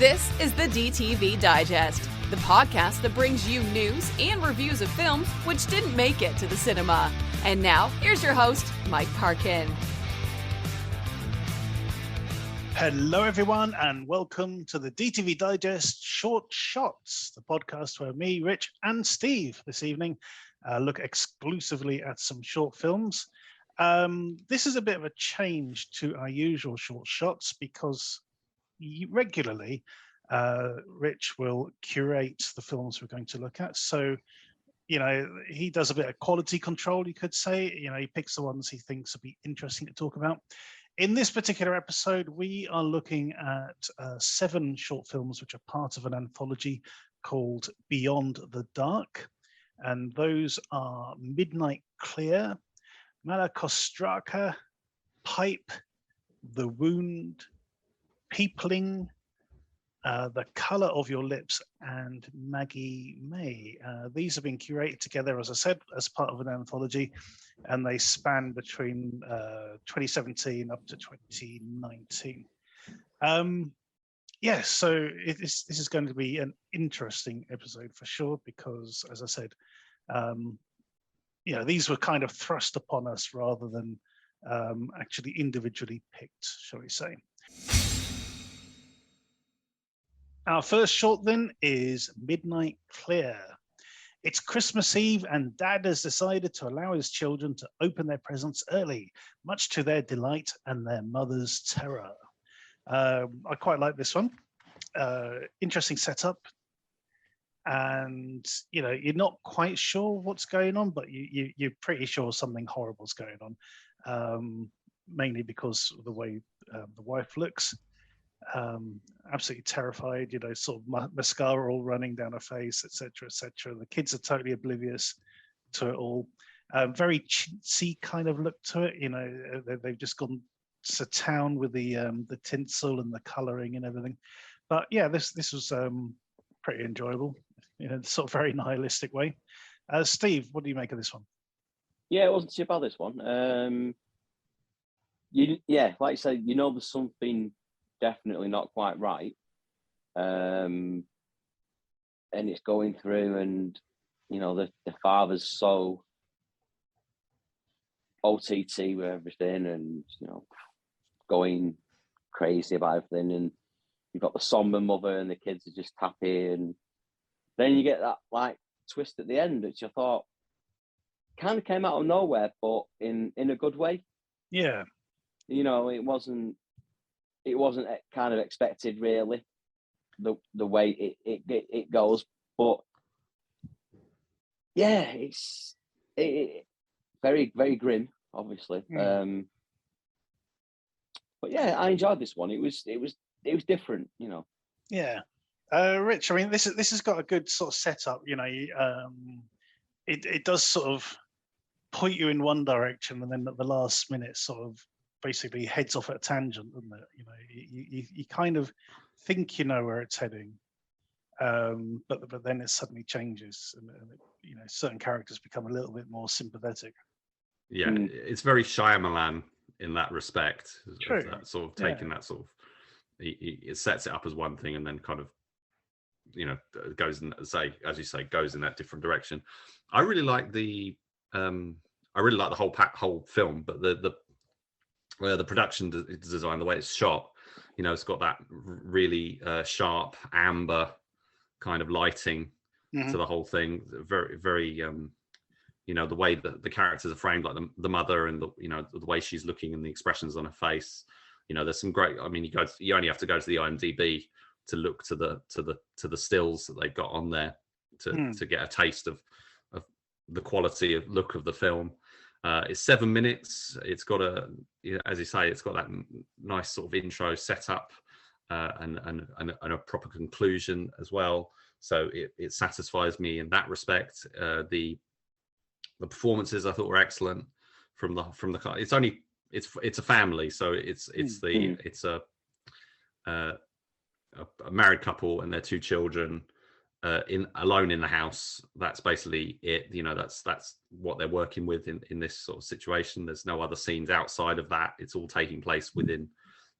This is the DTV Digest, the podcast that brings you news and reviews of films which didn't make it to the cinema. And now, here's your host, Mike Parkin. Hello, everyone, and welcome to the DTV Digest Short Shots, the podcast where me, Rich, and Steve this evening look exclusively at some short films. This is a bit of a change to our usual short shots because regularly Rich will curate the films we're going to look at. So, you know, he does a bit of quality control, you could say. You know, he picks the ones he thinks would be interesting to talk about. In this particular episode, we are looking at 7 short films which are part of an anthology called Beyond the Dark. And those are Midnight Clear, MALACOSTRACA, Pipe, The Wound, Peopling, The Color of Your Lips, and Maggie May. These have been curated together, as I said, as part of an anthology, and they span between 2017 up to 2019. Yes, so this is going to be an interesting episode for sure, because, as I said, you know, these were kind of thrust upon us rather than actually individually picked, shall we say. Our first short then is Midnight Clear. It's Christmas Eve and Dad has decided to allow his children to open their presents early, much to their delight and their mother's terror. I quite like this one. Interesting setup. And, you know, you're not quite sure what's going on, but you're pretty sure something horrible's going on, mainly because of the way the wife looks. Absolutely terrified, you know, sort of mascara all running down her face, etc., etc. The kids are totally oblivious to it all. Very chintzy kind of look to it, you know. They've just gone to town with the tinsel and the colouring and everything. But yeah, this was pretty enjoyable in a sort of very nihilistic way. Steve, what do you make of this one? Yeah, it wasn't too bad, this one. Yeah, like you said, you know, there's something definitely not quite right, and it's going through, and you know, the father's so OTT with everything, and you know, going crazy about everything, and you've got the somber mother, and the kids are just happy, and then you get that like twist at the end, which I thought kind of came out of nowhere, but in a good way. Yeah, you know, it wasn't kind of expected, really, the way it goes, but yeah, it's very, very grim, obviously. But yeah, I enjoyed this one. It was different, you know. Yeah, Rich. I mean, this has got a good sort of setup. You know, it does sort of point you in one direction, and then at the last minute, sort of basically heads off at a tangent, doesn't it? You know, you kind of think you know where it's heading, but then it suddenly changes, and you know, certain characters become a little bit more sympathetic. Yeah, it's very Shyamalan in that respect. True. That sort of taking that sort of, it sets it up as one thing and then kind of, you know, goes in, as you say, goes in that different direction. I really like the whole film, but the production design, the way it's shot, you know, it's got that really sharp amber kind of lighting to the whole thing. Very, very, you know, the way that the characters are framed, like the mother, and you know, the way she's looking and the expressions on her face. You know, there's some great. I mean, you only have to go to the IMDb to look to the stills that they've got on there to get a taste of the quality of look of the film. It's 7 minutes. It's got as you say, it's got that nice sort of intro setup and a proper conclusion as well. So it satisfies me in that respect. The performances I thought were excellent from the. It's a family, so it's a married couple and their 2 children. Alone in the house. That's basically it. You know, that's what they're working with in this sort of situation. There's no other scenes outside of that. It's all taking place within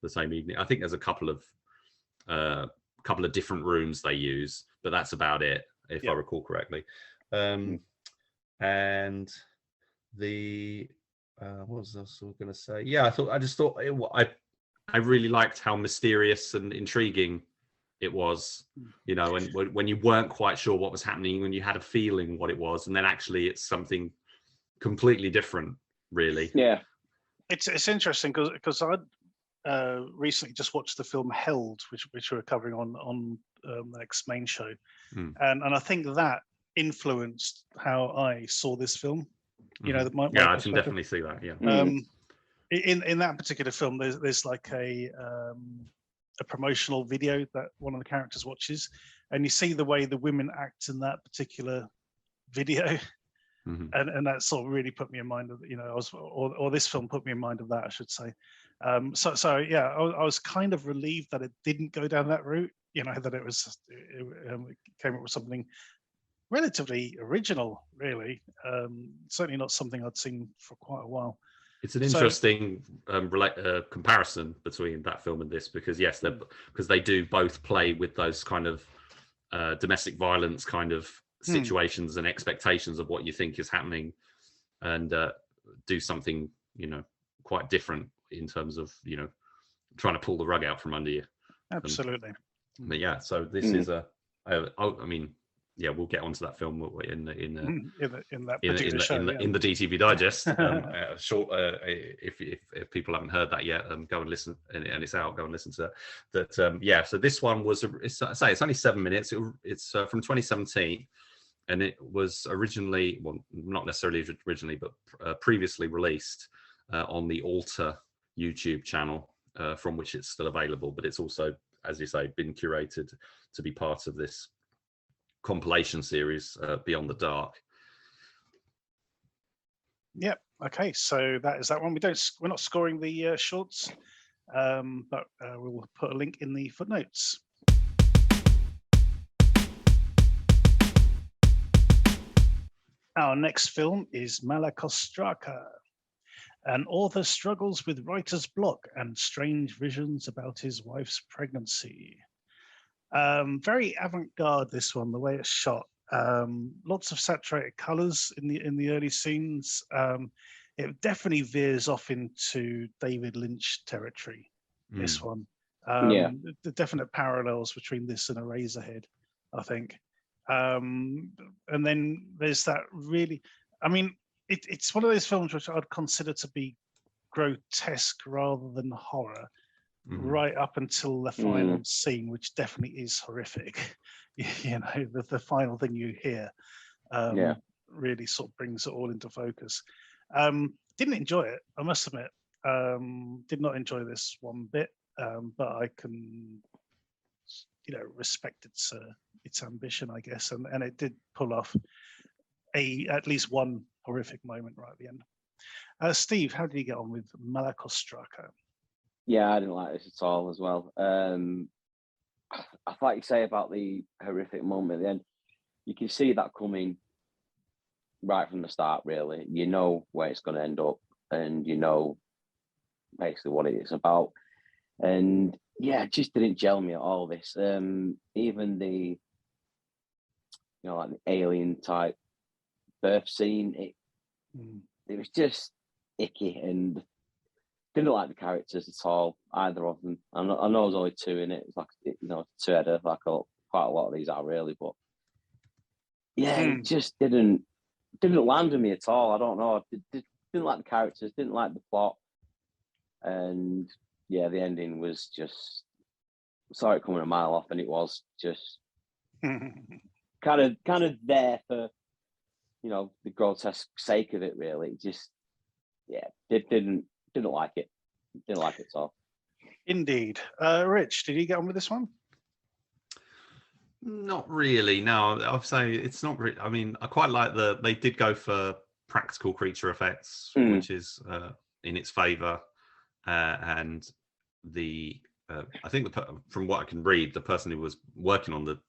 the same evening. I think there's a couple of couple of different rooms they use, but that's about it, if I recall correctly. And the what was I also going to say? Yeah, I just thought I really liked how mysterious and intriguing it was, you know, and when you weren't quite sure what was happening, when you had a feeling what it was, and then actually it's something completely different, really. Yeah, it's interesting because I recently just watched the film Held, which we were covering on the X-Men show, and I think that influenced how I saw this film. You know, my I can definitely see that. Yeah. In that particular film, there's like a promotional video that one of the characters watches, and you see the way the women act in that particular video. And that sort of really put me in mind of, you know, or this film put me in mind of that, I should say. So yeah, I was kind of relieved that it didn't go down that route, you know, that it came up with something relatively original, really. Certainly not something I'd seen for quite a while. It's an interesting comparison between that film and this, because yes, because they do both play with those kind of domestic violence kind of situations and expectations of what you think is happening, and do something, you know, quite different in terms of, you know, trying to pull the rug out from under you. Absolutely. But yeah, so this is I mean, yeah, we'll get onto that film in the DTV Digest. Short, if people haven't heard that yet, go and listen, and it's out. Go and listen to that. That yeah. So this one was, it's only 7 minutes. It's from 2017, and it was originally, well, not necessarily originally, but previously released on the Alter YouTube channel, from which it's still available. But it's also, as you say, been curated to be part of this compilation series, Beyond the Dark. Yep. Okay, so that is that one. We're not scoring the shorts, but we'll put a link in the footnotes. Our next film is MALACOSTRACA. An author struggles with writer's block and strange visions about his wife's pregnancy. Very avant-garde, this one, the way it's shot. Lots of saturated colors in the early scenes. It definitely veers off into David Lynch territory, this one. The definite parallels between this and Eraserhead, I think. And then there's that really, I mean, it's one of those films which I'd consider to be grotesque rather than horror. Right up until the final scene, which definitely is horrific. You know, the final thing you hear really sort of brings it all into focus. Didn't enjoy it, I must admit. Did not enjoy this one bit, but I can, you know, respect its ambition, I guess, and it did pull off at least one horrific moment right at the end. Steve, how did you get on with MALACOSTRACA? Yeah, I didn't like this at all as well. I thought you say about the horrific moment at the end. You can see that coming right from the start, really. You know where it's going to end up, and you know basically what it's about. And yeah, it just didn't gel me at all, this. Even the, you know, like the alien type birth scene, it was just icky, and didn't like the characters at all, either of them. I know there's only two in it. It's like, you know, two-header, like quite a lot of these are, really. But yeah, it just didn't land with me at all. I don't know. Didn't like the characters, didn't like the plot, and yeah, the ending was just, saw it coming a mile off, and it was just kind of there for, you know, the grotesque sake of it, really. It just, yeah, didn't like it. Didn't like it at all. Indeed. Rich, did you get on with this one? Not really. No, I'd say it's not really. I mean, I quite like they did go for practical creature effects, which is in its favour, and I think from what I can read, the person who was working on the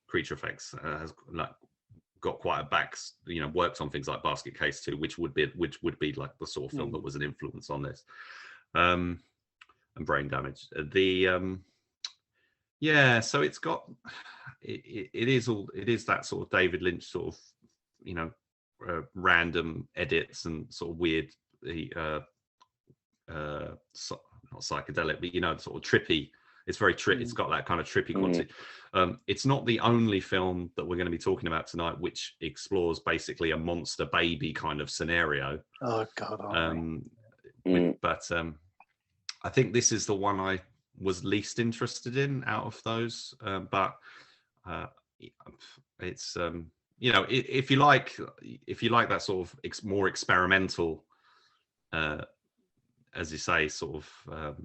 creature effects has got quite a you know, worked on things like Basket Case 2, which would be like the sort of film that was an influence on this, and Brain Damage. Yeah, so it's got it is that sort of David Lynch sort of, you know, random edits and sort of weird, not psychedelic, but, you know, sort of trippy. It's very it's got that kind of trippy quality. It's not the only film that we're going to be talking about tonight which explores basically a monster baby kind of scenario. Oh God! But I think this is the one I was least interested in out of those. But it's you know, if you like that sort of more experimental, as you say, sort of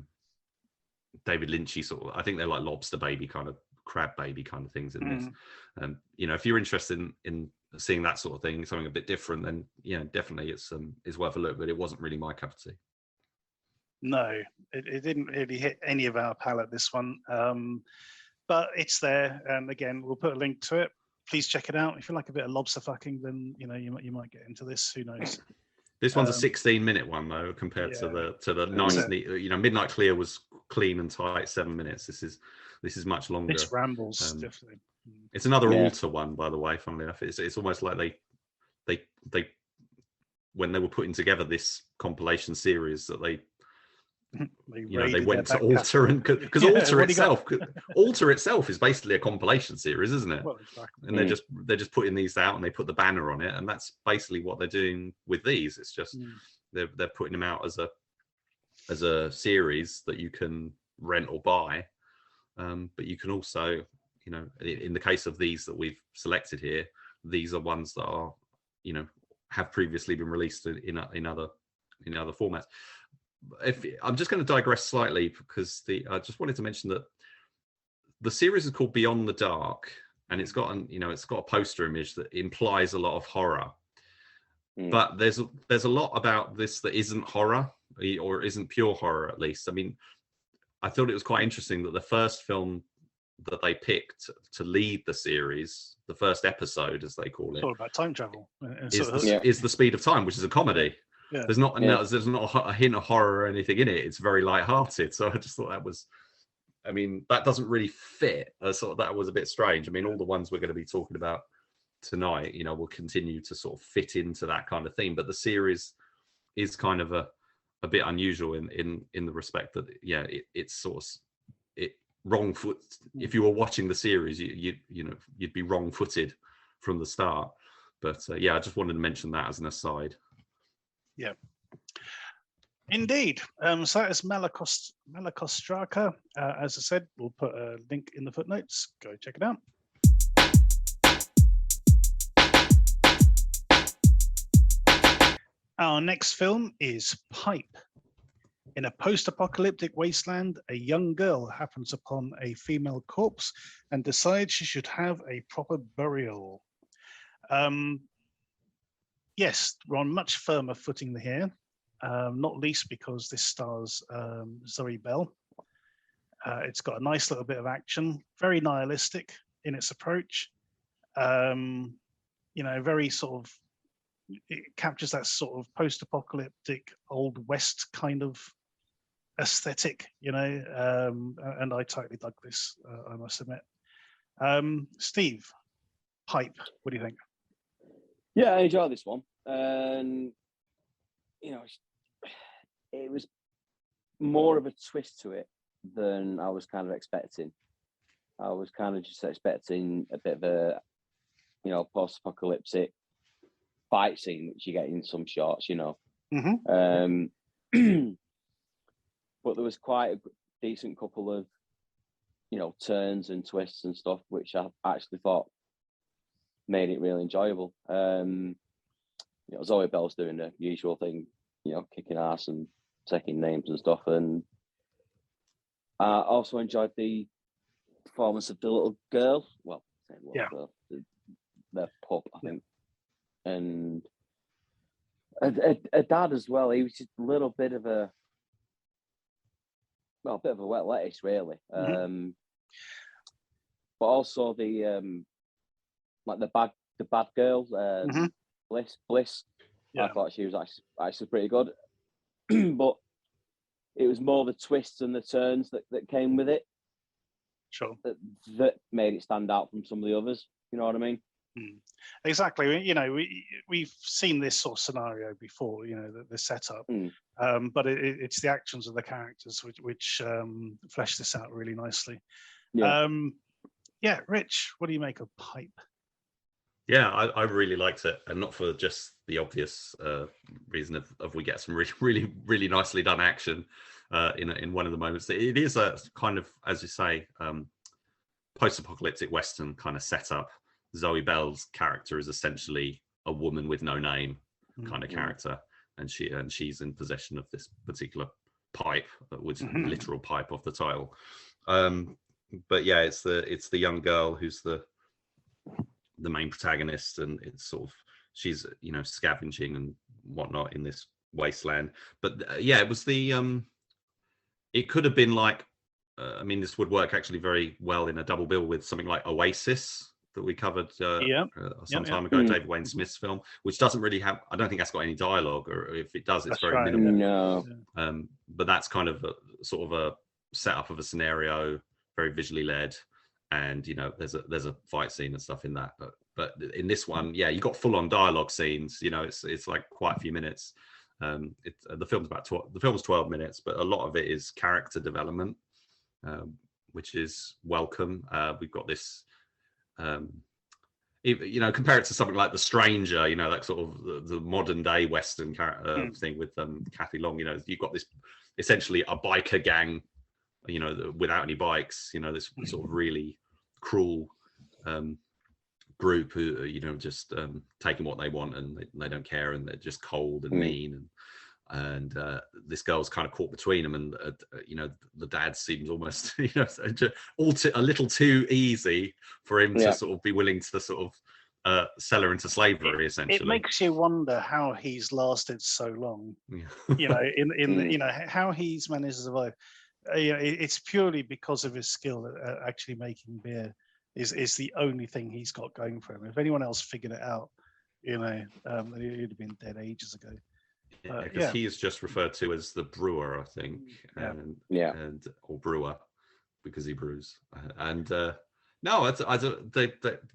David Lynchy sort of, I think they're like lobster baby kind of, crab baby kind of things in this. You know, if you're interested in seeing that sort of thing, something a bit different, then yeah, definitely it's worth a look. But it wasn't really my cup of tea. No, it didn't really hit any of our palate, this one. But it's there, and again, we'll put a link to it. Please check it out. If you like a bit of lobster fucking, then you know you might get into this. Who knows? This one's a 16-minute one though, compared to the nice, you know, Midnight Clear was clean and tight, 7 minutes. This is much longer. It's rambles, definitely. It's another alter one, by the way. Funnily enough, it's almost like they when they were putting together this compilation series that they went to Alter, and because Alter itself is basically a compilation series, isn't it? Well, exactly. And they're just putting these out, and they put the banner on it, and that's basically what they're doing with these. It's just they're putting them out as a series that you can rent or buy, but you can also, you know, in the case of these that we've selected here, these are ones that are, you know, have previously been released in other formats. I'm just going to digress slightly, because I just wanted to mention that the series is called Beyond the Dark, and it's got a poster image that implies a lot of horror. But there's a lot about this that isn't horror, or isn't pure horror, at least. I mean, I thought it was quite interesting that the first film that they picked to lead the series, the first episode, as they call it, it's all about time travel, is The Speed of Time, which is a comedy. Yeah. There's not a hint of horror or anything in it. It's very light-hearted. So I just thought that doesn't really fit. That was a bit strange. I mean, all the ones we're going to be talking about tonight, you know, will continue to sort of fit into that kind of theme. But the series is kind of a bit unusual in the respect that, yeah, it's sort of wrong foot. If you were watching the series, you'd be wrong-footed from the start. But yeah, I just wanted to mention that as an aside. Yeah, indeed. So that is MALACOSTRACA. As I said, we'll put a link in the footnotes. Go check it out. Our next film is Pipe. In a post-apocalyptic wasteland, a young girl happens upon a female corpse and decides she should have a proper burial. Yes, we're on much firmer footing here, not least because this stars Zoe Bell. It's got a nice little bit of action, very nihilistic in its approach. You know, very sort of, it captures that sort of post-apocalyptic Old West kind of aesthetic, you know, and I totally dug this, I must admit. Steve, Pipe, what do you think? Yeah, I enjoyed this one, and you know, it was more of a twist to it than I was kind of expecting. I was kind of just expecting a bit of a, you know, post-apocalyptic fight scene, which you get in some shots, you know. But there was quite a decent couple of, you know, turns and twists and stuff, which I actually thought made it really enjoyable. You know, Zoe Bell's doing the usual thing, you know, kicking ass and taking names and stuff. And I also enjoyed the performance of the little girl. Well, girl, the pup, I think. And a dad as well. He was just a little bit of a wet lettuce, really. But also the like the bad girl, Bliss. Yeah. I thought she was actually pretty good. But it was more the twists and the turns that came with it. Sure. that made it stand out from some of the others. You know what I mean? Exactly. You know, we've seen this sort of scenario before. You know, the setup, but it's the actions of the characters which flesh this out really nicely. Yeah. Yeah, Rich, what do you make of Pipe? Yeah, I really liked it, and not for just the obvious reason of we get some really nicely done action in one of the moments. It is a kind of, as you say, post-apocalyptic Western kind of setup. Zoe Bell's character is essentially a woman with no name kind of character, and she's in possession of this particular pipe, which is literal pipe of the title. But yeah, it's the young girl who's the main protagonist, and it's sort of, she's, you know, scavenging and whatnot in this wasteland. But yeah, it was it could have been like, I mean, this would work actually very well in a double bill with something like Oasis that we covered some time ago, David Wayne Smith's film, which doesn't really have, I don't think that's got any dialogue, or if it does, it's very minimal. No. But that's kind of a sort of a setup of a scenario, very visually led, and you know, there's a fight scene and stuff in that. But in this one, yeah, you got full on dialogue scenes. You know, it's like quite a few minutes. The film's 12 minutes, but a lot of it is character development, which is welcome. We've got this. You know, compare it to something like The Stranger, you know, like sort of the modern day Western thing with Kathy Long. You know, you've got this essentially a biker gang, you know, without any bikes. You know, this sort of really cruel group who, you know, just taking what they want, and they don't care, and they're just cold and mean, and this girl's kind of caught between them, and you know, the dad seems almost, you know, a little too easy for him to sort of be willing to sort of sell her into slavery, essentially. It makes you wonder how he's lasted so long. You know, in you know, how he's managed to survive. You know, it's purely because of his skill at actually making beer. Is the only thing he's got going for him. If anyone else figured it out, you know, he'd have been dead ages ago. Because he is just referred to as the brewer, I think, and or brewer, because he brews. And no,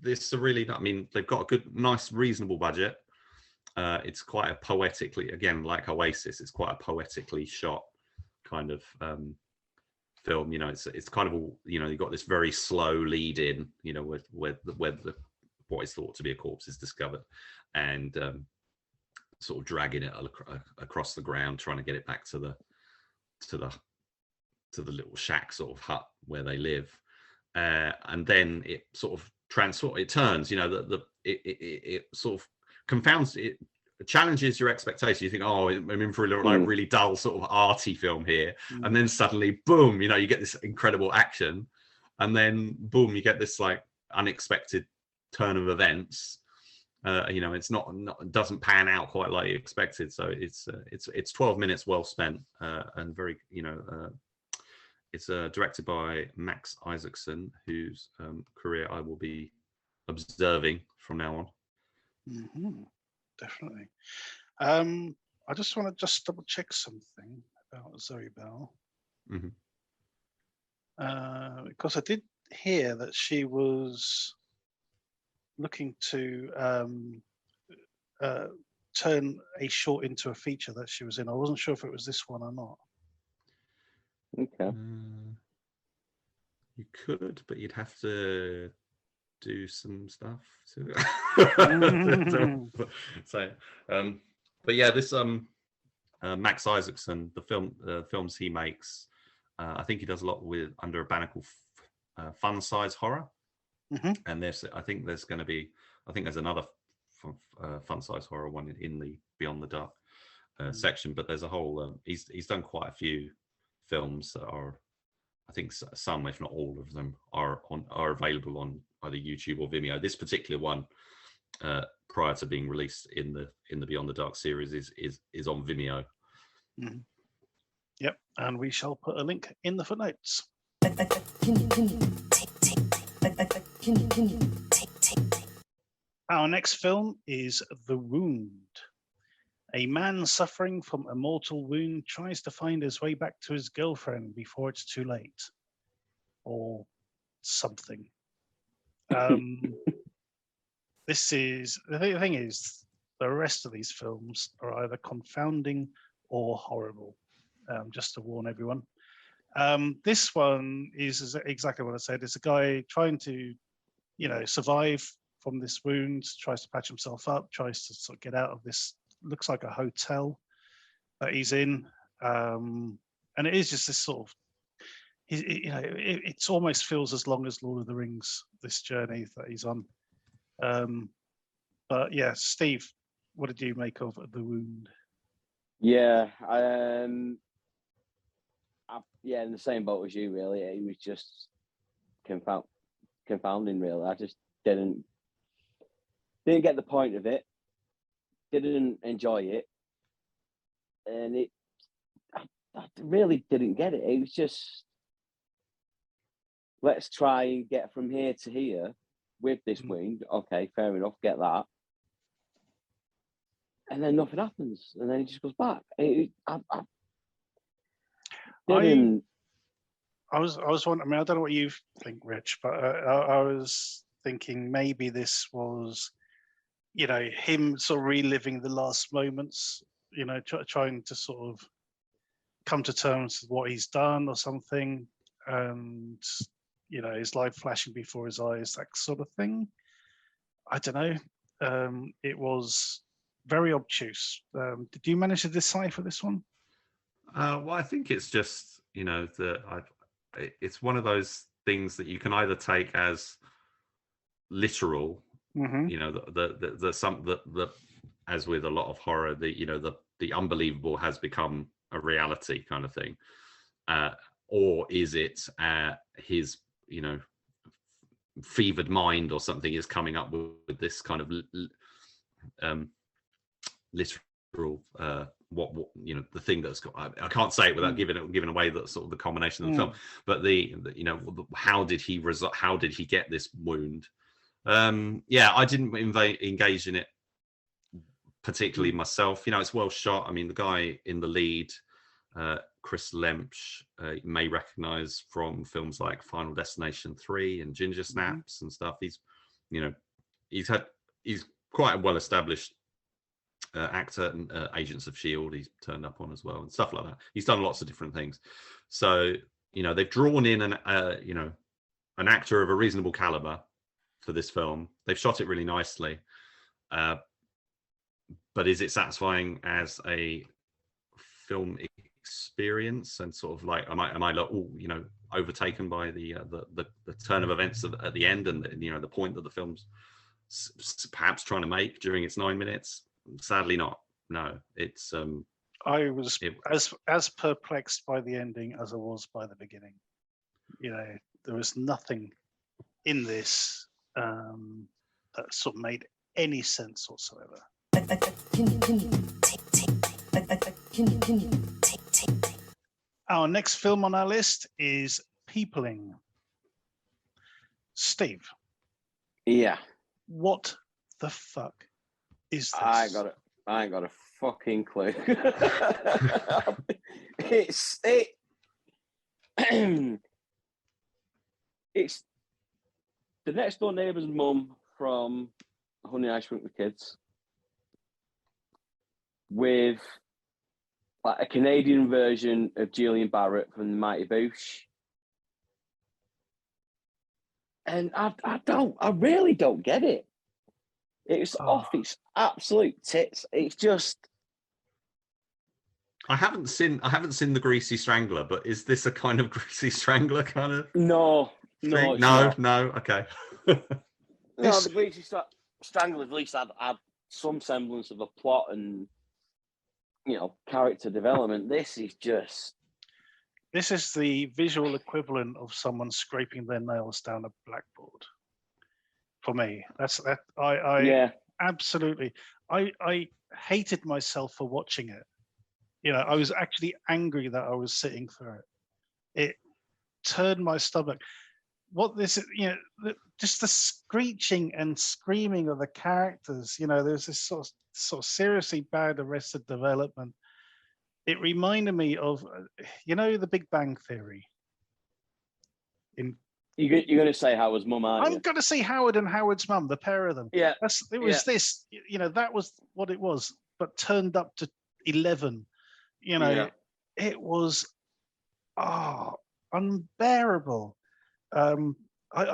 this really, I mean, they've got a good, nice, reasonable budget. It's quite a poetically, again, like Oasis, it's quite a poetically shot kind of film. You know, it's kind of all, you know, you've got this very slow lead in, you know, where what is thought to be a corpse is discovered, and sort of dragging it across the ground, trying to get it back to the little shack sort of hut where they live, and then it sort of turns, you know, it sort of confounds it, challenges your expectation. You think, oh, I'm in for a little like really dull sort of arty film here, and then suddenly, boom, you know, you get this incredible action, and then boom, you get this like unexpected turn of events. You know, it's not doesn't pan out quite like you expected. So it's 12 minutes well spent, and very, you know, it's directed by Max Isaacson, whose career I will be observing from now on. Definitely. I just want to double check something about Zoe Bell, because I did hear that she was looking to turn a short into a feature that she was in. I wasn't sure if it was this one or not. Okay. You could, but you'd have to do some stuff to so but yeah, this Max Isaacson, the films he makes, I think he does a lot with under a banner called Fun Size Horror. And I think there's another Fun Size Horror one in the Beyond the Dark section, but there's a whole he's done quite a few films that are, I think some, if not all of them, are available on either YouTube or Vimeo. This particular one, prior to being released in the Beyond the Dark series, is on Vimeo. Yep, and we shall put a link in the footnotes. Our next film is The Wound. A man suffering from a mortal wound tries to find his way back to his girlfriend before it's too late. Or something. This is the thing is, the rest of these films are either confounding or horrible. Just to warn everyone. This one is exactly what I said. It's a guy trying to, survive from this wound, tries to patch himself up, tries to sort of get out of this, looks like a hotel that he's in. And it is just this sort of, it almost feels as long as Lord of the Rings, this journey that he's on. But yeah, Steve, what did you make of The Wound? Yeah, in the same boat as you, really. It was just confounding, really. I just didn't get the point of it, didn't enjoy it, and I really didn't get it. It was just, let's try and get from here to here with this wound. Okay, fair enough, get that. And then nothing happens, and then he just goes back. I was wondering. I mean, I don't know what you think, Rich, but I was thinking maybe this was, him sort of reliving the last moments. Trying to sort of come to terms with what he's done or something, and his life flashing before his eyes, that sort of thing. I don't know. It was very obtuse. Did you manage to decipher this one? Well, I think it's just, it's one of those things that you can either take as literal, the as with a lot of horror, the unbelievable has become a reality kind of thing, or is it his fevered mind or something is coming up with this kind of literal what the thing that's got, I can't say it without giving away that sort of the combination of the film, but how did he get this wound? I didn't engage in it particularly myself. It's well shot. I mean, the guy in the lead, Chris Lynch, you may recognize from films like Final Destination 3 and Ginger Snaps and stuff. He's quite a well-established actor, and Agents of S.H.I.E.L.D. he's turned up on as well and stuff like that. He's done lots of different things. So, they've drawn in an actor of a reasonable caliber for this film. They've shot it really nicely. But is it satisfying as a film experience? And sort of like, am I like, overtaken by the turn of events at the end, and the point that the film's perhaps trying to make during its 9 minutes? Sadly not. No, it's I was as perplexed by the ending as I was by the beginning. There was nothing in this that sort of made any sense whatsoever. Our next film on our list is Peopling. Steve. Yeah. What the fuck is this? I ain't got a fucking clue. It's the next door neighbour's mum from Honey, I Shrunk the Kids, with like a Canadian version of Julian Barrett from The Mighty Boosh. And I really don't get it. It's off its absolute tits. It's just, I haven't seen the Greasy Strangler, but is this a kind of Greasy Strangler kind of no, okay. No, the Greasy Strangler at least had some semblance of a plot and character development. This is the visual equivalent of someone scraping their nails down a blackboard. For me, I absolutely, I hated myself for watching it. I was actually angry that I was sitting through it. It turned my stomach. What this is, just the screeching and screaming of the characters. There's this sort of seriously bad Arrested Development. It reminded me of, The Big Bang Theory. You're going to say Howard's mum, aren't you? I'm going to say Howard and Howard's mum, the pair of them. Yeah. It was this, that was what it was, but turned up to 11. It was unbearable. I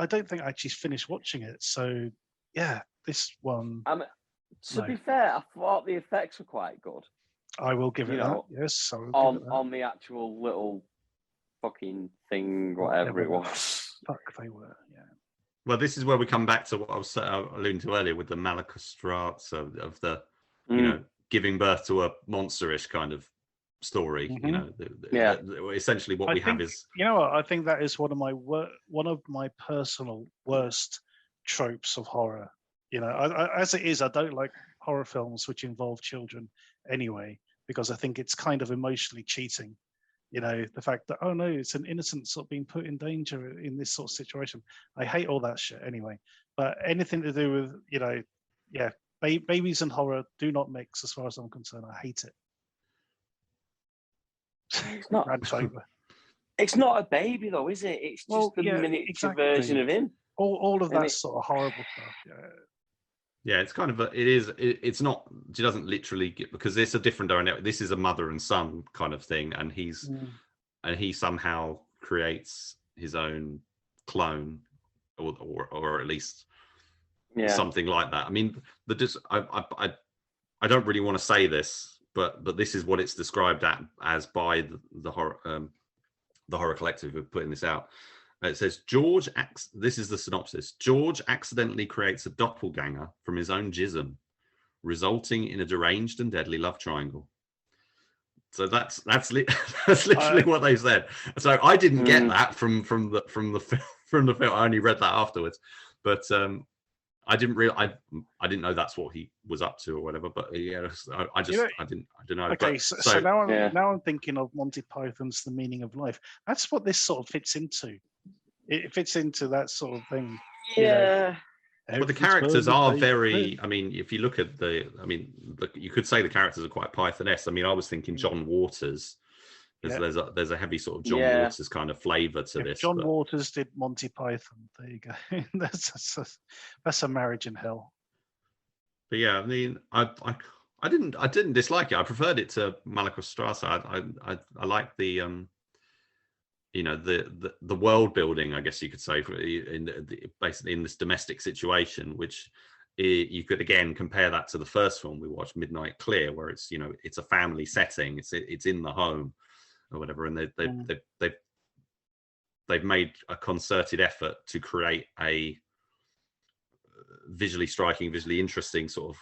don't think I actually finished watching it. So, yeah, this one. To be fair, I thought the effects were quite good. I will give it that. Yes, I will give it that. On the actual little fucking thing, whatever it was. Fuck, they were, yeah. Well, this is where we come back to what I was alluding to earlier with the MALACOSTRACA of the, giving birth to a monsterish kind of story. Essentially what we have is. You know what? I think that is one of my personal worst tropes of horror. As it is, I don't like horror films which involve children anyway, because I think it's kind of emotionally cheating. The fact that, oh no, it's an innocent sort of being put in danger in this sort of situation. I hate all that shit anyway. But anything to do with, babies and horror do not mix as far as I'm concerned. I hate it. It's not. It's not a baby though, is it? It's just the miniature version of him. All of that sort of horrible stuff. Yeah. Yeah, it's kind of it's not. She doesn't literally get, because it's a different dynamic. This is a mother and son kind of thing, and he somehow creates his own clone, or at least something like that. I mean, I don't really want to say this, but this is what it's described as by the horror collective who are putting this out. It says, this is the synopsis. George accidentally creates a doppelganger from his own jism, resulting in a deranged and deadly love triangle. So that's literally what they said. So I didn't get that from the film. I only read that afterwards. But I didn't know that's what he was up to or whatever. But I don't know. Okay, so now I'm thinking of Monty Python's The Meaning of Life. That's what this sort of fits into. It fits into that sort of thing. Yeah. But the characters are very. I mean, if you look at you could say the characters are quite Python-esque. I mean, I was thinking John Waters. There's a heavy sort of John Waters kind of flavour to this. John Waters did Monty Python. There you go. that's a marriage in hell. But yeah, I mean, I didn't dislike it. I preferred it to MALACOSTRACA. I like the the world building, I guess you could say, basically in this domestic situation, which you could again compare that to the first film we watched, Midnight Clear, where it's it's a family setting, it's in the home or whatever, and they've made a concerted effort to create a visually striking, visually interesting sort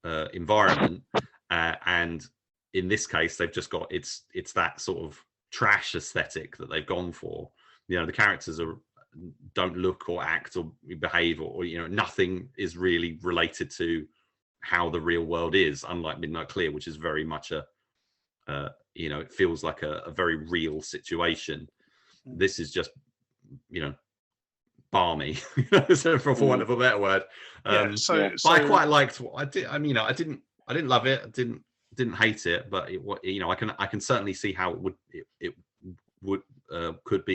of environment, and in this case they've just got it's that sort of trash aesthetic that they've gone for. The characters don't look or act or behave or nothing is really related to how the real world is, unlike Midnight Clear, which is very much it feels like a very real situation. This is just balmy, for want of a better word. So I quite liked what I did. I mean, I didn't love it. I didn't hate it, but I can certainly see how it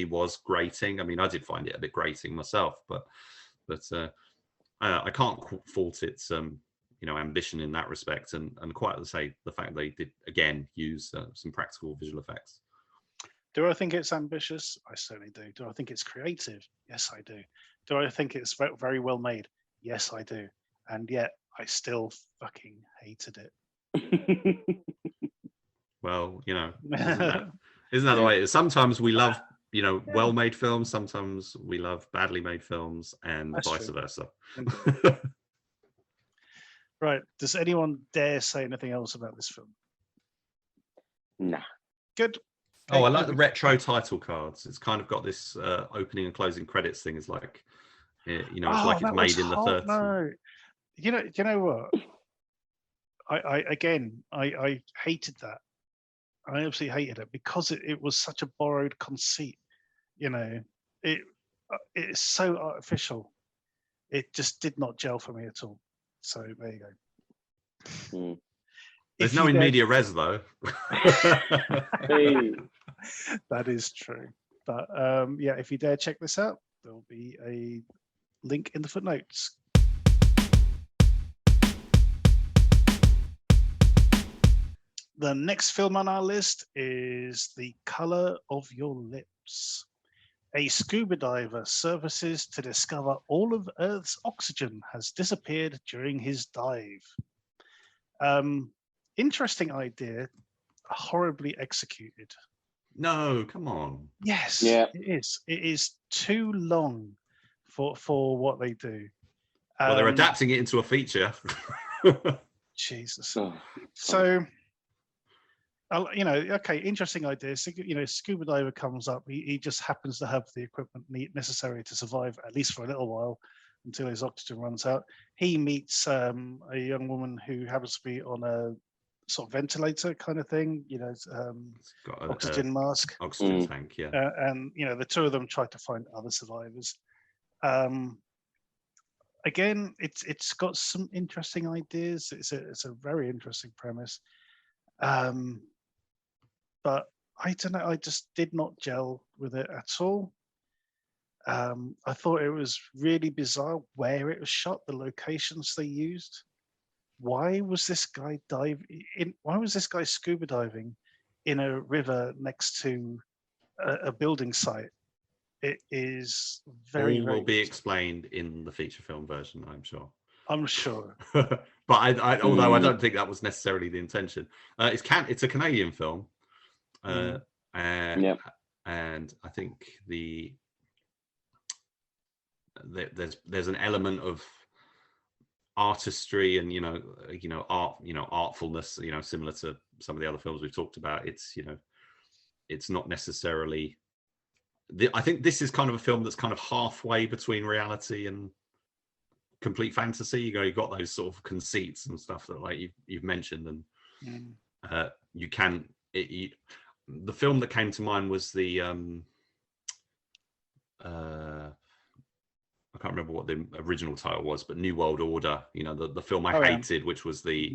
was grating. I mean, I did find it a bit grating myself, but I can't fault its ambition in that respect, and quite to say the fact they did again use some practical visual effects. Do I think it's ambitious? I certainly do. Do I think it's creative? Yes, I do. Do I think it's very well made? Yes, I do. And yet I still fucking hated it. Well, isn't that the way it is? Sometimes we love, well-made films. Sometimes we love badly made films, and That's vice true. versa. Right. Does anyone dare say anything else about this film? Nah. Good. Oh, I like the retro title cards. It's kind of got this opening and closing credits thing. It's like, it's like it's made in the 30s. No. You know what? I hated that. I absolutely hated it because it was such a borrowed conceit. It's so artificial. It just did not gel for me at all. So there you go. There's no in media res though. That is true. But if you dare check this out, There will be a link in the footnotes. The next film on our list is The Color of Your Lips. A scuba diver surfaces to discover all of Earth's oxygen has disappeared during his dive. Interesting idea, horribly executed. No, come on. Yes, Yeah. it is. It is too long for what they do. Well, they're adapting it into a feature. Jesus. Oh, So, okay, interesting idea. So, scuba diver comes up. He just happens to have the equipment necessary to survive, at least for a little while, until his oxygen runs out. He meets a young woman who happens to be on a sort of ventilator kind of thing, It's got oxygen mask. Oxygen tank, yeah. And, the two of them try to find other survivors. Again, it's got some interesting ideas. It's a very interesting premise. But I don't know, I just did not gel with it at all. I thought it was really bizarre where it was shot, the locations they used. Why was this guy why was this guy scuba diving in a river next to a building site? It is very, All very will be explained in the feature film version, I'm sure. I'm sure. But although I don't think that was necessarily the intention. It's a Canadian film. And I think there's an element of artistry and artfulness, similar to some of the other films we've talked about. It's not necessarily I think this is kind of a film that's kind of halfway between reality and complete fantasy. You've got those sort of conceits and stuff that like you've mentioned, and the film that came to mind was the I can't remember what the original title was, but New World Order. The film I hated, which was the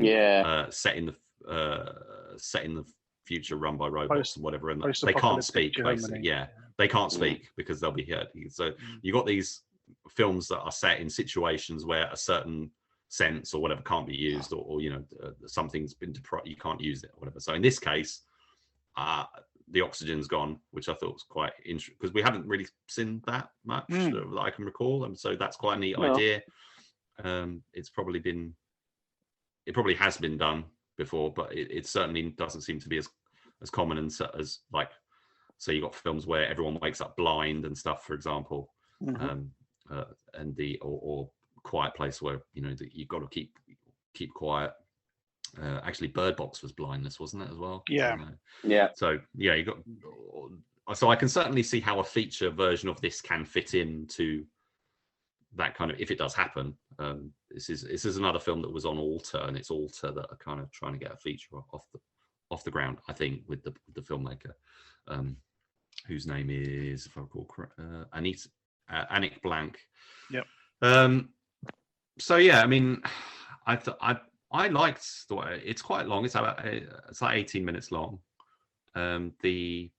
set in the future, run by robots and whatever, and they can't speak basically. They can't speak because they'll be heard. So you got these films that are set in situations where a certain sense or whatever can't be used, or something's been you can't use it or whatever. So in this case, the oxygen's gone, which I thought was quite interesting because we haven't really seen that much that I can recall, and so that's quite a neat idea. It probably has been done before, but it certainly doesn't seem to be as common as like, so you got films where everyone wakes up blind and stuff, for example, and or Quiet Place where you've got to keep quiet. Actually, Bird Box was blindness, wasn't it, as well? Yeah. So you got. So I can certainly see how a feature version of this can fit into that kind of, if it does happen. This is another film that was on Alter, and it's Alter that are kind of trying to get a feature off the ground, I think, with the filmmaker, whose name is, if I recall correct, Anik Blank. Yep. So yeah, I mean, I liked the way it's quite long. It's like 18 minutes long. It's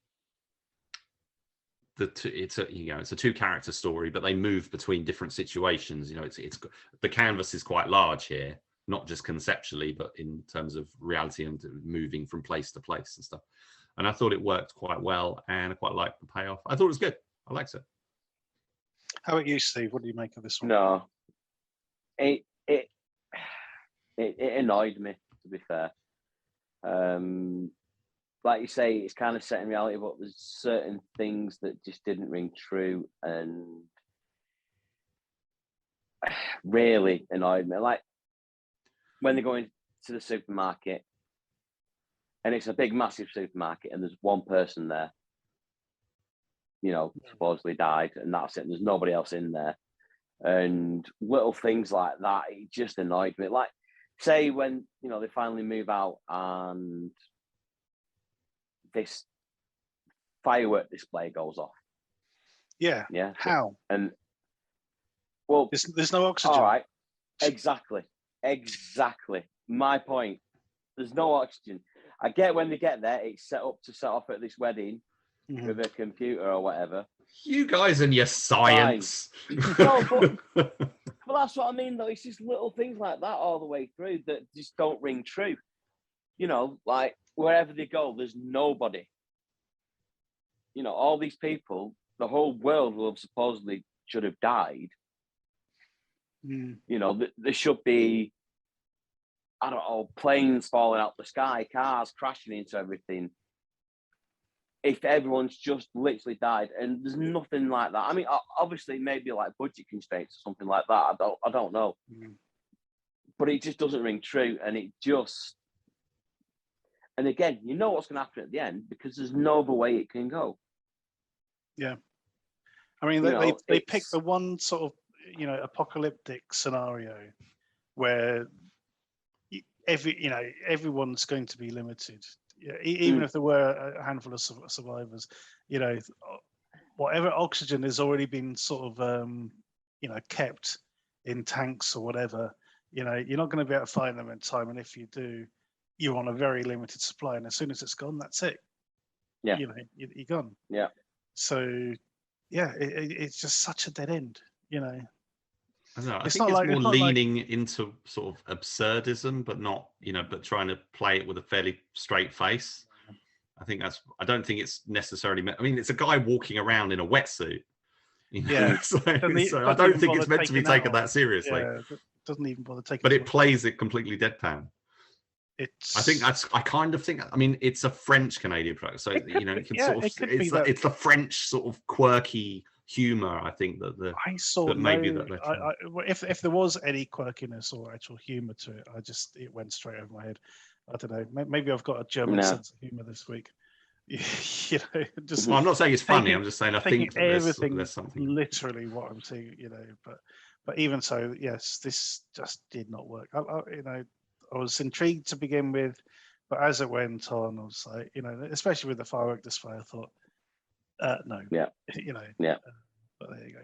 a two character story, but they move between different situations. It's the canvas is quite large here, not just conceptually, but in terms of reality and moving from place to place and stuff. And I thought it worked quite well, and I quite liked the payoff. I thought it was good. I liked it. How about you, Steve? What do you make of this one? No, it annoyed me, to be fair. Like you say, it's kind of set in reality, but there's certain things that just didn't ring true and really annoyed me. Like when they go into the supermarket, and it's a big, massive supermarket, and there's one person there, supposedly died, and that's it. There's nobody else in there. And little things like that, it just annoyed me. Like, say when, they finally move out and this firework display goes off. Yeah. How? And well, there's no oxygen. All right. Exactly. My point. There's no oxygen. I get when they get there, it's set up to set off at this wedding with a computer or whatever. You guys and your science. No, but that's what I mean, though. It's just little things like that all the way through that just don't ring true. You know, like wherever they go, there's nobody. You know, all these people, the whole world will have supposedly should have died. You know, there should be, I don't know, planes falling out the sky, cars crashing into everything. If everyone's just literally died, and there's nothing like that. I mean, obviously, maybe like budget constraints or something like that. I don't know, but it just doesn't ring true, and it just. And again, you know what's going to happen at the end because there's no other way it can go. Yeah, I mean, they picked the one sort of apocalyptic scenario where everyone's going to be limited. Yeah, even if there were a handful of survivors, whatever oxygen has already been sort of, kept in tanks or whatever, you're not going to be able to find them in time. And if you do, you're on a very limited supply. And as soon as it's gone, that's it. Yeah. You're gone. Yeah. So, yeah, it's just such a dead end, I don't know. I think it's more leaning into sort of absurdism, but not, but trying to play it with a fairly straight face. I don't think it's necessarily, I mean, it's a guy walking around in a wetsuit. Yeah. So I don't think it's meant to be taken that seriously. Yeah, it doesn't even bother taking. But it plays it completely deadpan. I kind of think, I mean, it's a French Canadian product, so it's the French sort of quirky humor. I think that if there was any quirkiness or actual humor to it, it went straight over my head. I don't know. Maybe I've got a German sense of humor this week. Well, I'm not saying it's funny. I'm just saying I think that there's something. Literally what I'm seeing, but even so, yes, this just did not work. I was intrigued to begin with, but as it went on, I was like, especially with the firework display, I thought, no. Yeah. Yeah. But there you go.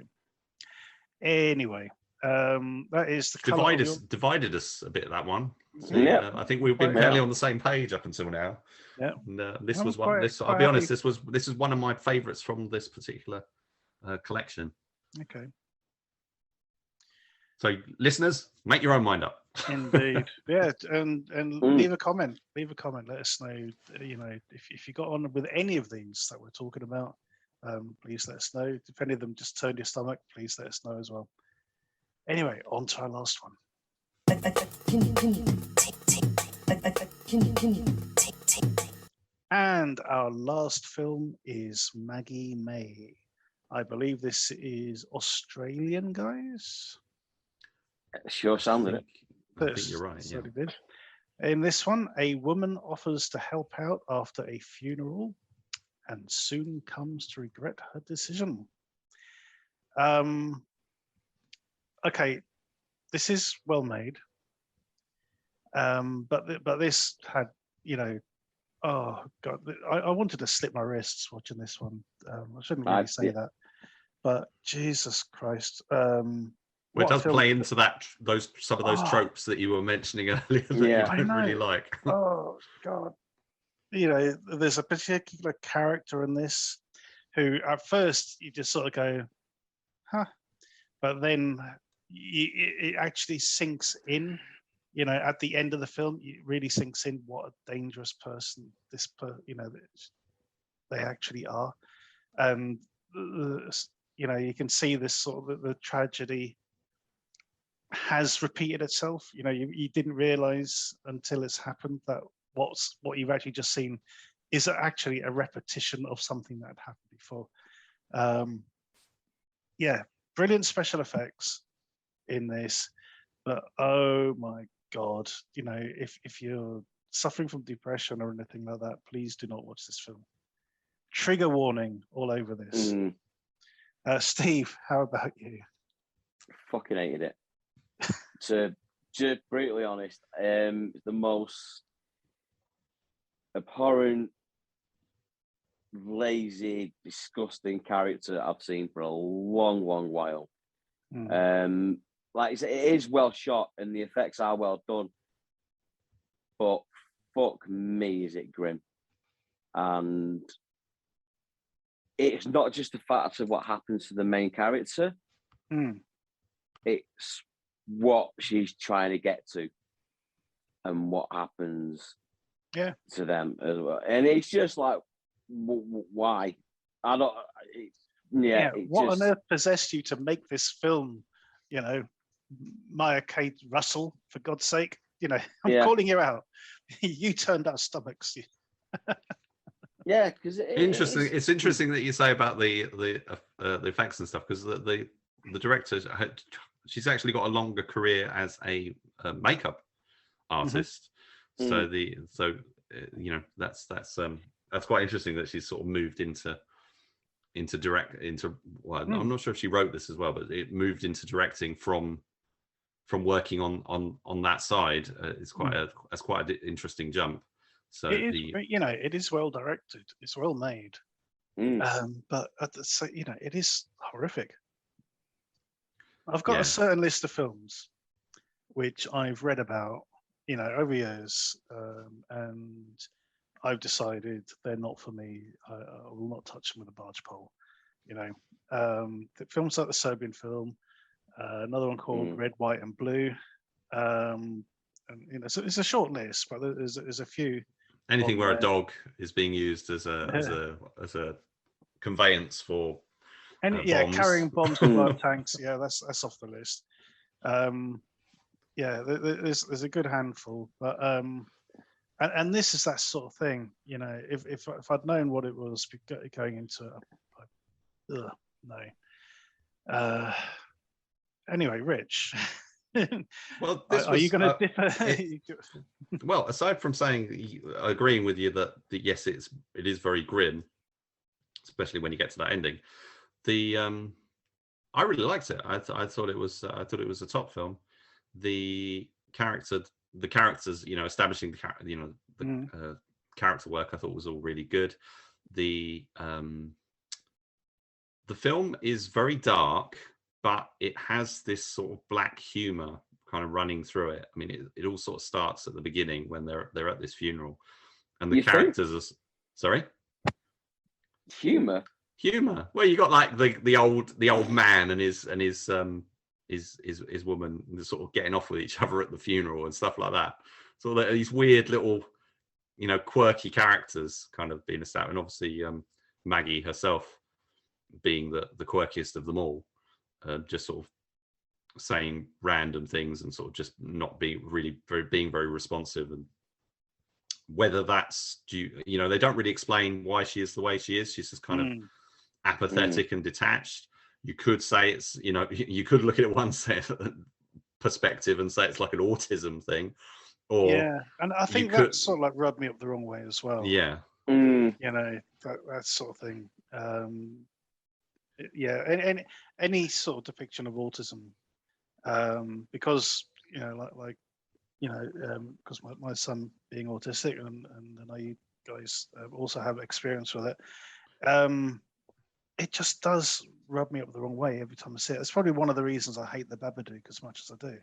Anyway, that is the divided us a bit, that one. So, yeah. I think we've been fairly on the same page up until now. Yeah. And this was one. I'll be honest. This is one of my favourites from this particular collection. Okay. So, listeners, make your own mind up. Indeed, yeah, and leave a comment. Leave a comment. Let us know. If you got on with any of these that we're talking about, please let us know. If any of them just turned your stomach, please let us know as well. Anyway, on to our last one. And our last film is Maggie May. I believe this is Australian, guys. Sure sounded it. I think you're right. Yeah. Did. In this one, a woman offers to help out after a funeral and soon comes to regret her decision. Okay, this is well made. But this had, oh God, I wanted to slip my wrists watching this one. I shouldn't really say that, but Jesus Christ. It does play into some of those tropes that you were mentioning earlier that you don't really like. Oh God. There's a particular character in this who at first you just sort of go, huh, but then it actually sinks in. At the end of the film, it really sinks in what a dangerous person they actually are, and you can see this sort of the tragedy has repeated itself. You didn't realize until it's happened that what you've actually just seen is actually a repetition of something that had happened before. Brilliant special effects in this, but oh my God, if you're suffering from depression or anything like that, please do not watch this film. Trigger warning all over this. Steve, how about you? Fucking hated it. To just brutally honest, the most abhorrent, lazy, disgusting character I've seen for a long, long while. Like it is well shot and the effects are well done, but fuck me, is it grim? And it's not just the fact of what happens to the main character. It's what she's trying to get to and what happens to them as well. And it's just like, why? I don't. What on earth possessed you to make this film? You know, Maya Kate Russell, for God's sake. You know, I'm calling you out. You turned our stomachs. Yeah, because interesting. It's interesting that you say about the effects and stuff, because the director, she's actually got a longer career as a makeup artist. So you know, that's quite interesting that she's sort of moved into well, I'm not sure if she wrote this as well, but it moved into directing from working on that side. It's quite an interesting jump. So it is well directed, it's well made, but at the same, you know, it is horrific. I've got a certain list of films which I've read about, you know, over years, and I've decided they're not for me. I will not touch them with a barge pole. You know, the films like the Serbian film, another one called Red, White, and Blue, and you know, so it's a short list, but there's a few. Anything where a dog is being used as a conveyance for bombs. Carrying bombs with blood tanks. Yeah, that's off the list. There's a good handful, but and this is that sort of thing. You know, if I'd known what it was going into it, no. Anyway, Rich. Well, are you going to differ? Well, aside from saying, agreeing with you that yes, it is very grim, especially when you get to that ending. I really liked it. I thought it was a top film. The characters, you know, establishing the character work, I thought was all really good. The film is very dark, but it has this sort of black humor kind of running through it. I mean, it all sort of starts at the beginning when they're at this funeral, and the characters are sorry. Humor. Well, you got like the old man and his woman sort of getting off with each other at the funeral and stuff like that. So these weird little, you know, quirky characters kind of being established, and obviously Maggie herself being the quirkiest of them all. Just sort of saying random things and sort of just not being very responsive, and whether that's due, you know, they don't really explain why she is the way she is. She's just kind of apathetic and detached. You could say it's, you know, you could look at it one perspective and say it's like an autism thing, or and I think that sort of like rubbed me up the wrong way as well. You know, that sort of thing. And any sort of depiction of autism, because you know, like you know, because my son being autistic, and I know you guys also have experience with it. It just does rub me up the wrong way every time I see it. It's probably one of the reasons I hate the Babadook as much as I do,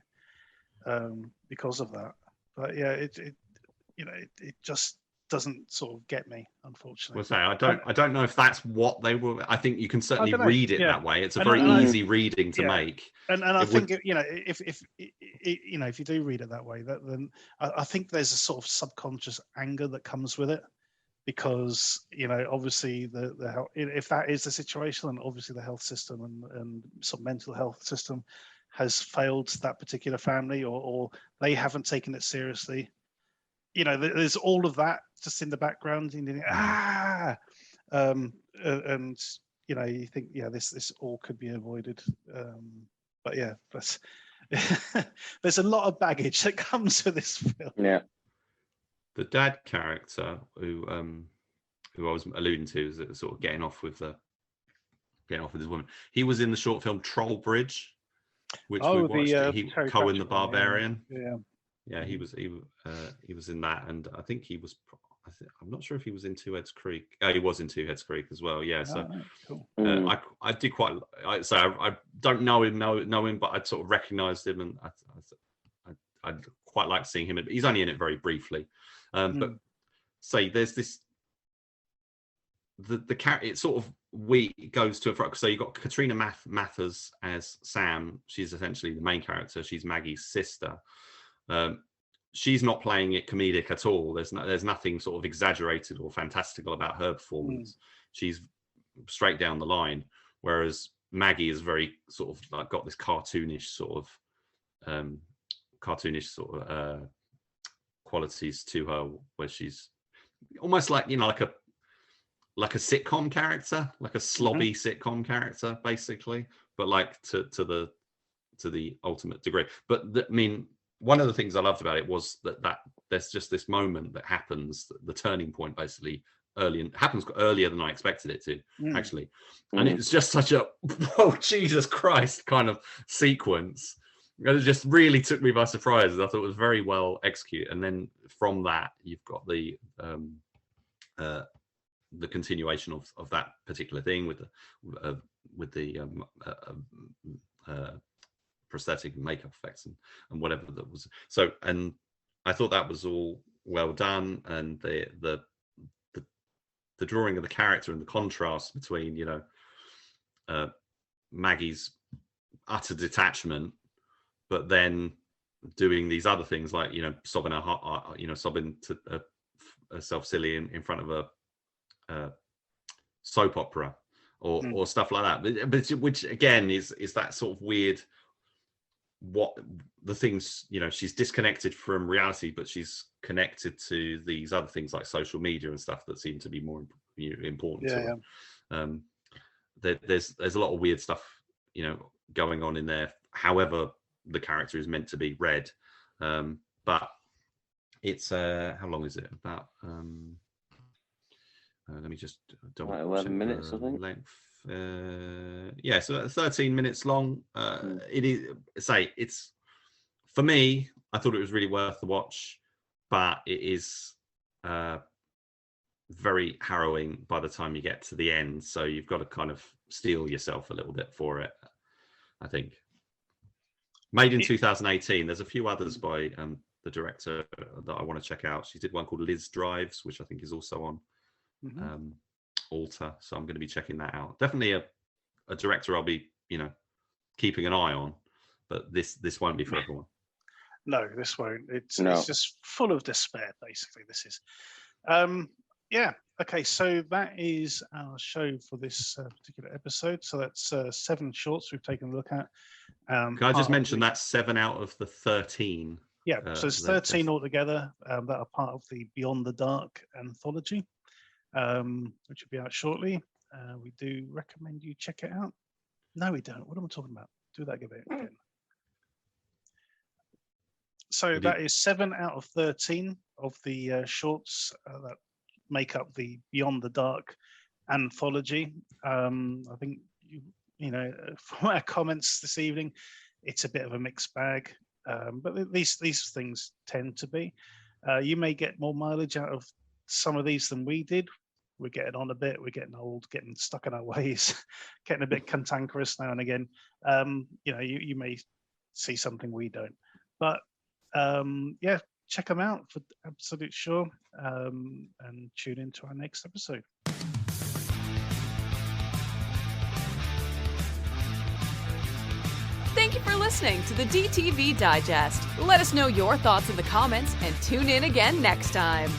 because of that. But yeah, it just doesn't sort of get me, unfortunately. Well, I don't know if that's what they were. I think you can certainly read it that way. It's a very easy reading to make. And I think you know, if you know, if you do read it that way, then I think there's a sort of subconscious anger that comes with it, because you know, obviously the if that is the situation, then obviously the health system and some mental health system has failed that particular family, or they haven't taken it seriously. You know, there's all of that just in the background, and you know, you think, this all could be avoided, but yeah, there's a lot of baggage that comes with this film. Yeah, the dad character who I was alluding to is sort of getting off with his woman. He was in the short film Troll Bridge, which we watched. Cohen the Barbarian. Yeah, he was in that, and I think he was. I'm not sure if he was in Two Heads Creek. He was in Two Heads Creek as well. Yeah, so cool. I did quite. I don't know him, but I sort of recognised him, and I'd quite like seeing him. He's only in it very briefly, but say there's this. The character, it sort of goes to a front. So you've got Katrina Mathers as Sam. She's essentially the main character. She's Maggie's sister. She's not playing it comedic at all. There's nothing sort of exaggerated or fantastical about her performance. She's straight down the line, whereas Maggie is very sort of like got this cartoonish sort of qualities to her, where she's almost like, you know, like a sitcom character, like a slobby sitcom character, basically, but like to the ultimate degree. But I mean, one of the things I loved about it was that there's just this moment that happens, the turning point, basically happens earlier than I expected it to, actually. And it's just such a, oh, Jesus Christ kind of sequence. It just really took me by surprise. I thought it was very well executed. And then from that, you've got the continuation of that particular thing with the prosthetic and makeup effects and whatever that was. So, and I thought that was all well done, and the drawing of the character and the contrast between, you know, Maggie's utter detachment, but then doing these other things like, you know, sobbing to herself silly in front of a soap opera or stuff like that. But which again is that sort of weird, what the things, you know, she's disconnected from reality, but she's connected to these other things like social media and stuff that seem to be more important to her. There's a lot of weird stuff, you know, going on in there, however the character is meant to be read. But it's how long is it? About let me just double 11 minutes, I think. Length. Yeah, so 13 minutes long. It is, it's, for me, I thought it was really worth the watch, but it is very harrowing by the time you get to the end. So you've got to kind of steel yourself a little bit for it, I think. Made in 2018. There's a few others by the director that I want to check out. She did one called Liz Drives, which I think is also on Alta, so I'm going to be checking that out. Definitely a director I'll be, you know, keeping an eye on, but this won't be for everyone. No, this won't. It's just full of despair, basically. This is yeah, okay, so that is our show for this particular episode. So that's 7 shorts we've taken a look at. Can I just mention that's 7 out of the 13? Yeah, so it's 13 altogether that are part of the Beyond the Dark anthology, which will be out shortly. We do recommend you check it out. No, we don't. What am I talking about? Do that again. So that is 7 out of 13 of the shorts that make up the Beyond the Dark anthology. I think you know from our comments this evening, it's a bit of a mixed bag, but these things tend to be. You may get more mileage out of some of these than we did. We're getting on a bit. We're getting old, getting stuck in our ways, getting a bit cantankerous now and again. You know, you may see something we don't, but yeah, check them out for absolute sure, and tune into our next episode. Thank you for listening to the DTV Digest. Let us know your thoughts in the comments and tune in again next time.